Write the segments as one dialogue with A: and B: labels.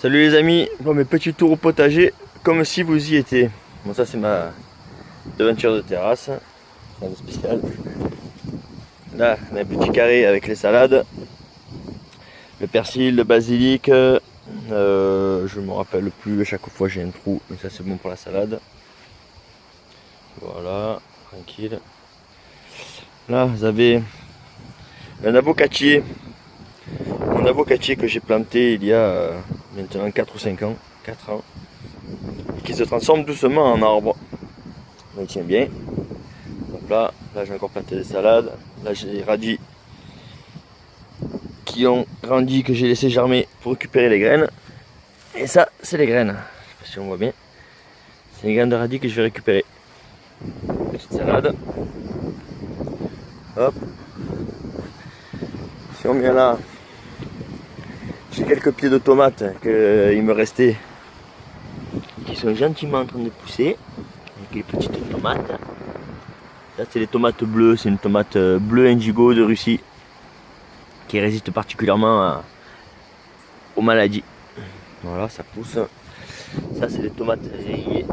A: Salut les amis, bon, mes petits tours au potager, comme si vous y étiez. Bon, ça c'est ma devanture de terrasse, rien de spécial. Là, on a un petit carré avec les salades, le persil, le basilic, je me rappelle plus, à chaque fois j'ai un trou, mais ça c'est bon pour la salade. Voilà, tranquille. Là, vous avez un avocatier. Mon avocatier que j'ai planté il y a maintenant 4 ou 5 ans, 4 ans, et qui se transforme doucement en arbre. Il tient bien. Donc là j'ai encore planté des salades. Là j'ai des radis qui ont grandi, que j'ai laissé germer pour récupérer les graines. Et ça, c'est les graines. Je sais pas si on voit bien. C'est les graines de radis que je vais récupérer. Petite salade. Hop. Si on vient là, j'ai quelques pieds de tomates qu'il me restait, qui sont gentiment en train de pousser. Avec les petites tomates. Là c'est les tomates bleues, c'est une tomate bleue indigo de Russie qui résiste particulièrement aux maladies. Voilà, ça pousse. Ça c'est des tomates rayées,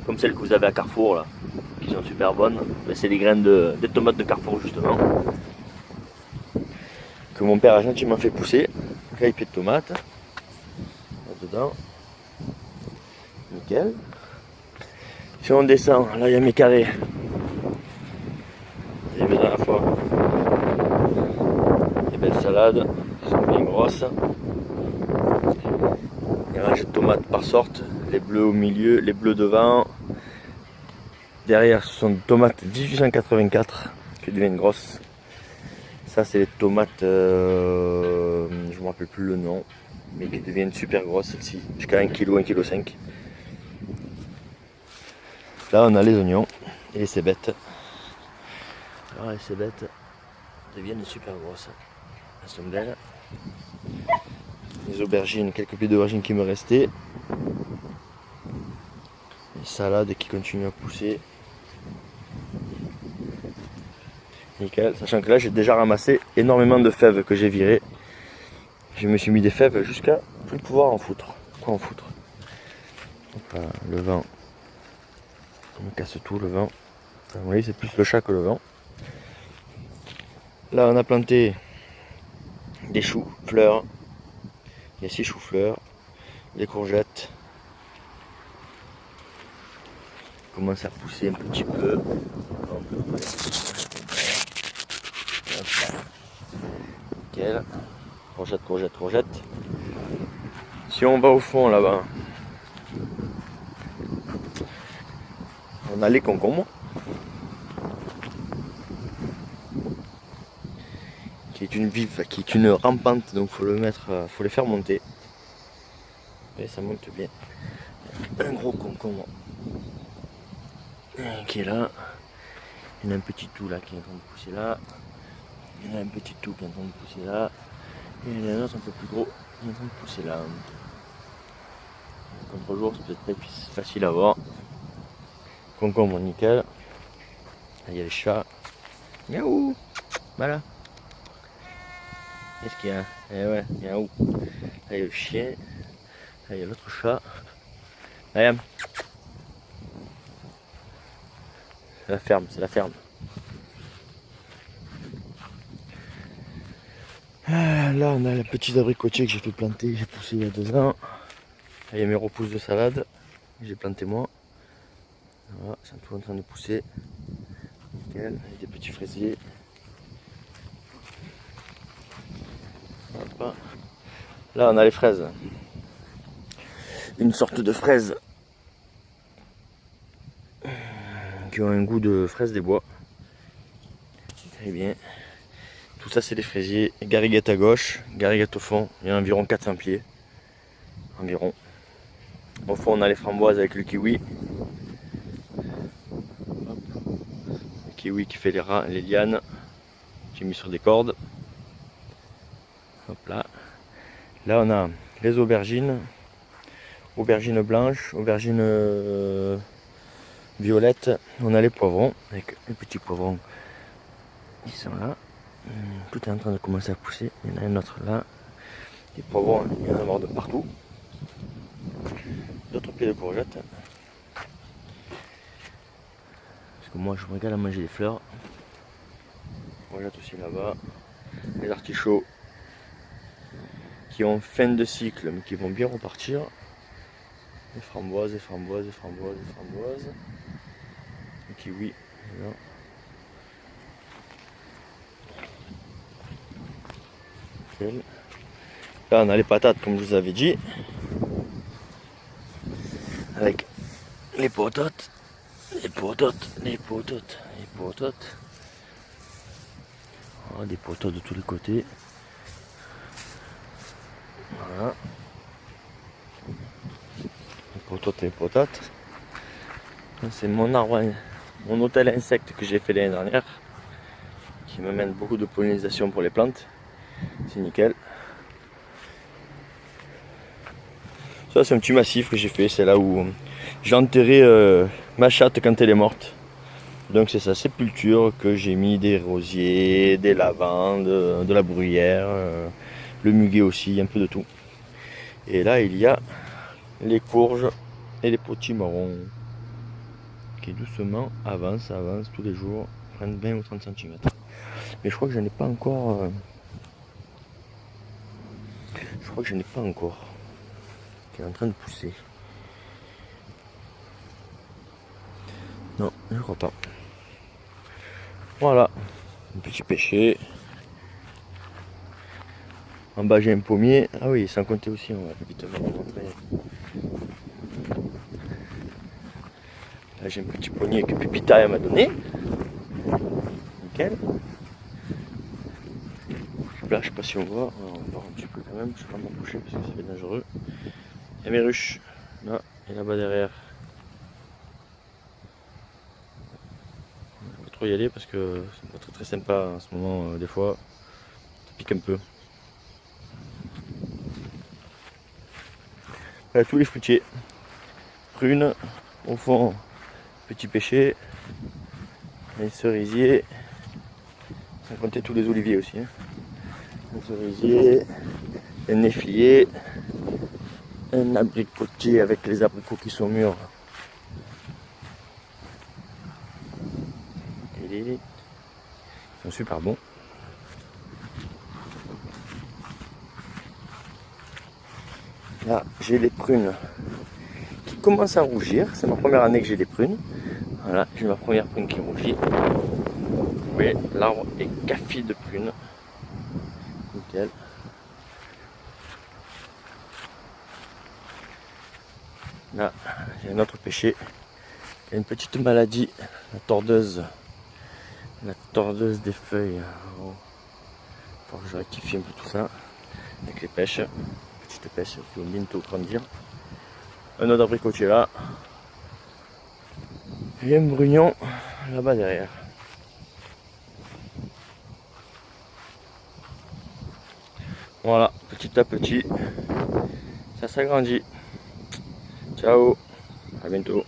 A: comme celles que vous avez à Carrefour là, qui sont super bonnes. C'est les graines des tomates de Carrefour justement, que mon père a gentiment fait pousser. Là, pieds de tomates. Là-dedans. Nickel. Si on descend, là il y a mes carrés. J'ai vu la dernière fois. Des belles salades, qui sont bien grosses. Il y a un rangé de tomates par sorte, les bleus au milieu, les bleus devant. Derrière ce sont des tomates 1884 qui deviennent grosses. Ça c'est les tomates, je ne me rappelle plus le nom, mais qui deviennent super grosses celles-ci, jusqu'à 1 kg, 1,5 kg. Là on a les oignons et les cébettes. Alors les cébettes deviennent super grosses. Elles sont belles. Les aubergines, quelques pieds d'aubergines qui me restaient. Les salades qui continuent à pousser. Nickel, sachant que là j'ai déjà ramassé énormément de fèves que j'ai virées. Je me suis mis des fèves jusqu'à plus pouvoir en foutre. Quoi en foutre? Hop là, le vent. On me casse tout le vent. Vous voyez, c'est plus le chat que le vent. Là on a planté des choux, fleurs. Il y a 6 choux-fleurs, des courgettes. Commence à pousser un petit peu. Nickel. Courgette, courgette, courgette. Si on va au fond là-bas, on a les concombres. Qui est une vive, qui est une rampante, donc faut le mettre, faut les faire monter. Et ça monte bien. Un gros concombre qui est là. Il y en a un petit tout là qui est en train de pousser là. Il y en a un petit tout qui est en train de pousser là. Et il y en a un autre un peu plus gros qui est en train de pousser là. Contre-jour, c'est peut-être pas facile à voir. Concombre nickel. Là, il y a les chats. Miaou. Voilà. Qu'est-ce qu'il y a? Eh ouais, miaou. Là, il y a le chien. Là, il y a l'autre chat. Allez, c'est la ferme, c'est la ferme. Là, on a les petits abricotiers que j'ai fait planter, j'ai poussé il y a 2 ans. Là, il y a mes repousses de salade que j'ai planté moi. Voilà, ils sont tous en train de pousser. Nickel, avec des petits fraisiers. Hop. Là, on a les fraises. Une sorte de fraise qui ont un goût de fraise des bois. Très bien. Tout ça, c'est des fraisiers. Gariguette à gauche, gariguette au fond. Il y a environ 400 pieds. Environ. Au fond, on a les framboises avec le kiwi. Hop. Le kiwi qui fait les lianes. J'ai mis sur des cordes. Hop là. Là, on a les aubergines. Aubergines blanches, aubergines violettes. On a les poivrons avec les petits poivrons. Ils sont là. Tout est en train de commencer à pousser. Il y en a un autre là. Les poivrons, il y en a de partout. manquer de courgettes. Parce que moi je me régale à manger les fleurs. Courgettes aussi là-bas. Les artichauts qui ont fin de cycle mais qui vont bien repartir. Les framboises, les framboises, les framboises, les framboises. Les kiwis. Là. Nickel. Là on a les patates comme je vous avais dit. Avec les pototes, les pototes, les pototes, les pototes. Oh, des pototes de tous les côtés. Voilà. Les pototes et les potates. C'est mon arbre, mon hôtel insecte que j'ai fait l'année dernière. Qui me mène beaucoup de pollinisation pour les plantes. C'est nickel. Ça c'est un petit massif que j'ai fait, c'est là où j'ai enterré ma chatte quand elle est morte. Donc c'est sa sépulture que j'ai mis des rosiers, des lavandes, de la bruyère, le muguet aussi, un peu de tout. Et là il y a les courges et les potimarrons qui doucement avancent tous les jours, prennent 20 ou 30 cm. Mais je crois que je n'en ai pas encore. Je crois que je n'ai pas encore. Qui est en train de pousser. Non, je crois pas. Voilà, un petit pêcher. En bas j'ai un pommier. Ah oui, sans compter aussi, on va vite vous montrer. Là j'ai un petit pommier que Pépita m'a donné. Nickel. Là je sais pas si on voit. On va voir un petit peu quand même, je vais pas m'approcher parce que ça fait dangereux. Il y a mes ruches, là et là-bas derrière. Je vais pas trop y aller parce que c'est pas très sympa en ce moment, des fois. Ça pique un peu. Là, tous les fruitiers. Prunes, au fond, petit pêcher. Les cerisiers. Sans compter tous les oliviers aussi. Hein. Les cerisiers, les néfliers. Un abricotier avec les abricots qui sont mûrs. Ils sont super bons. Là, j'ai les prunes qui commencent à rougir. C'est ma première année que j'ai des prunes. Voilà, j'ai ma première prune qui rougit. Vous voyez, l'arbre est café de prunes. Nickel. Là, j'ai un autre pêcher. Il y a une petite maladie, la tordeuse des feuilles. Oh. Il faut que je rectifie un peu tout ça avec les pêches. Petites pêches qui vont bientôt grandir. Un autre abricotier là. Et un brugnon là-bas derrière. Voilà, petit à petit, ça s'agrandit. Ciao, à bientôt.